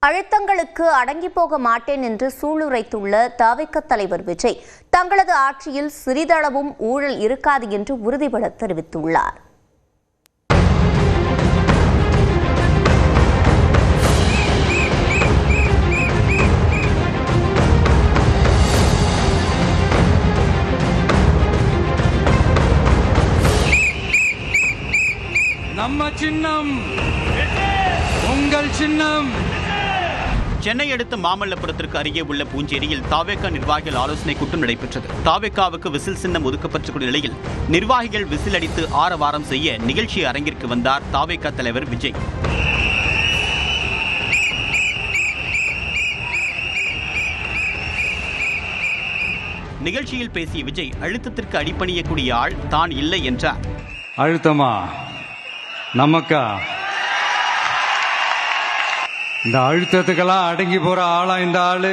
அழுத்தங்களுக்கு அடங்கி போக மாட்டேன் என்று சூளுரைத்துள்ள தவிக தலைவர் விஜய் தங்களது ஆட்சியில் சிறிதளவும் ஊழல் இருக்காது என்று உறுதிபட தெரிவித்துள்ளார். நம்ம சின்னம் உங்கள் சின்னம். சென்னை அடுத்த மாமல்லபுரத்திற்கு அருகே உள்ள பூஞ்சேரியில் தாவேகா நிர்வாகிகள் ஆலோசனை கூட்டம் நடைபெற்றது. தாவேகாவுக்கு விசில் சின்னம் ஒதுக்கப்பட்டிருக்கும் நிலையில் நிர்வாகிகள் விசில் அடித்து ஆரவாரம் செய்ய நிகழ்ச்சி அரங்கிற்கு வந்தார் தாவேகா தலைவர் விஜய். நிகழ்ச்சியில் பேசிய விஜய் அழுத்தத்திற்கு அடிபணியக்கூடிய ஆள் தான் இல்லை என்றார். அழுத்தமா நமக்கா? இந்த அழுத்தத்துக்கெல்லாம் அடங்கி போற ஆளா இந்த ஆளு?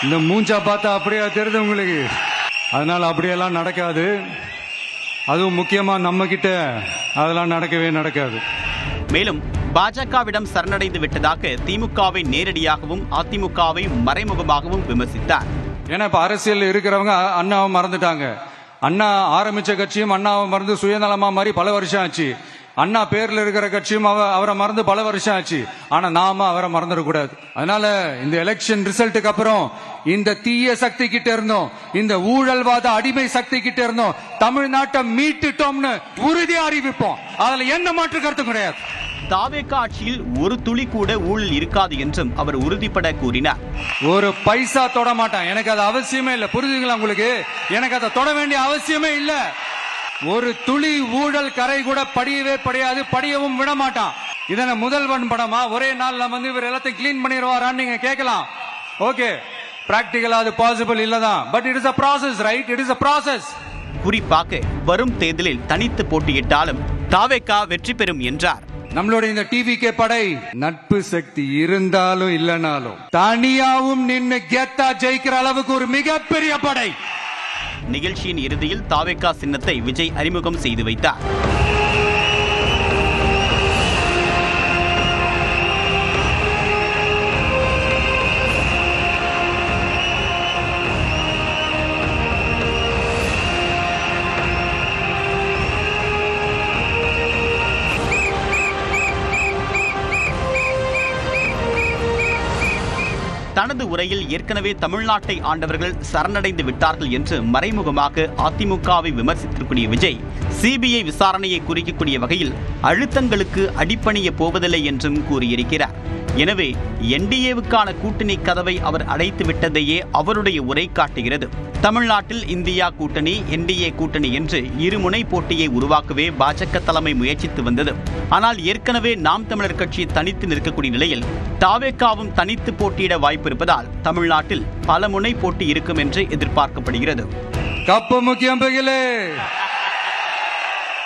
இந்த மூஞ்சா பார்த்தா அப்படியே தெரியுது உங்களுக்கு. அதனால அப்படியெல்லாம் நடக்காது. அதுவும் முக்கியமா நம்ம கிட்ட அதெல்லாம் நடக்கவே நடக்காது. மேலும் பாஜகவிடம் சரணடைந்து விட்டதாக திமுகவை நேரடியாகவும் அதிமுகவை மறைமுகமாகவும் விமர்சித்தார். ஏன்னா இப்ப அரசியல் இருக்கிறவங்க அண்ணாவை மறந்துட்டாங்க. அண்ணா ஆரம்பிச்ச கட்சியும் அண்ணாவை மறந்து சுயநலமா மாதிரி பல வருஷம் ஆச்சு. அண்ணா பேர்ல இருக்கிற கட்சியும் அவரை மறந்து பல வருஷம் ஆச்சு. ஆனா நாம அவரை மறந்துடக்கூடாது. அதனால இந்த எலெக்ஷன் ரிசல்ட்டுக்கு அப்புறம் இந்த தீய சக்தி கிட்ட இருந்தோம், இந்த ஊழல்வாத அடிமை சக்தி கிட்ட இருந்தோம் தமிழ்நாட்டை மீட்டுட்டோம்னு உறுதியா அறிவிப்போம். அதுல என்ன மாற்று கருத்து கிடையாது. தாவேகா ஆட்சியில் ஒரு துளி கூட ஊழல் இருக்காது என்றும் அவர் உறுதிப்பட கூறினார். ஒரு பைசா தொட மாட்டான். எனக்கு அது அவசியமே இல்லை. புரிஞ்சுங்களா உங்களுக்கு? எனக்கு அதை தொட வேண்டிய அவசியமே இல்லை. ஒரு துளி ஊழல் கரை கூட படியவே படியாது, படியவும் விட மாட்டான். இதன முதல்வன் படமா? ஒரே நாள் நம்ம இவர் எல்லாத்தையும் கிளீன் பண்ணிடுவாரான்னு நீங்க கேட்கலாம். ஓகே, பிராக்டிகலா அது பாசிபிள் இல்லதான். But it is a process, right? It is a process. குறிப்பாக வரும் தேர்தலில் தனித்து போட்டியிட்டாலும் தாவேகா வெற்றி பெறும் என்றார். நம்மளோட இந்த டிவிகே படை நட்பு சக்தி இருந்தாலும் இல்லனாலும் தனியாவும் நின்னு கெத்தா ஜெயிக்கிற அளவுக்கு ஒரு மிகப்பெரிய படை. நிகழ்ச்சியின் இறுதியில் தாவேகா சின்னத்தை விஜய் அறிமுகம் செய்து வைத்தார். தனது உரையில் ஏற்கனவே தமிழ்நாட்டை ஆண்டவர்கள் சரணடைந்து விட்டார்கள் என்று மறைமுகமாக அதிமுகவை விமர்சித்திருக்கூடிய விஜய் சிபிஐ விசாரணையை குறிக்கக்கூடிய வகையில் அழுத்தங்களுக்கு அடிபணிய போவதில்லை என்றும் கூறியிருக்கிறார். எனவே என்டிஏவுக்கான கூட்டணி கதவை அவர் அடைத்து விட்டதையே அவருடைய உரை காட்டுகிறது. தமிழ்நாட்டில் இந்தியா கூட்டணி, என்டிஏ கூட்டணி என்று இருமுனை போட்டியை உருவாக்கவே பாஜக தலைமை முயற்சித்து வந்தது. ஆனால் ஏற்கனவே நாம் தமிழர் கட்சி தனித்து நிற்கக்கூடிய நிலையில் தாவேகாவும் தனித்து போட்டியிட வாய்ப்பு இருப்பதால் தமிழ்நாட்டில் பல முனை போட்டி இருக்கும் என்று எதிர்பார்க்கப்படுகிறது. கப்பு முக்கியம்.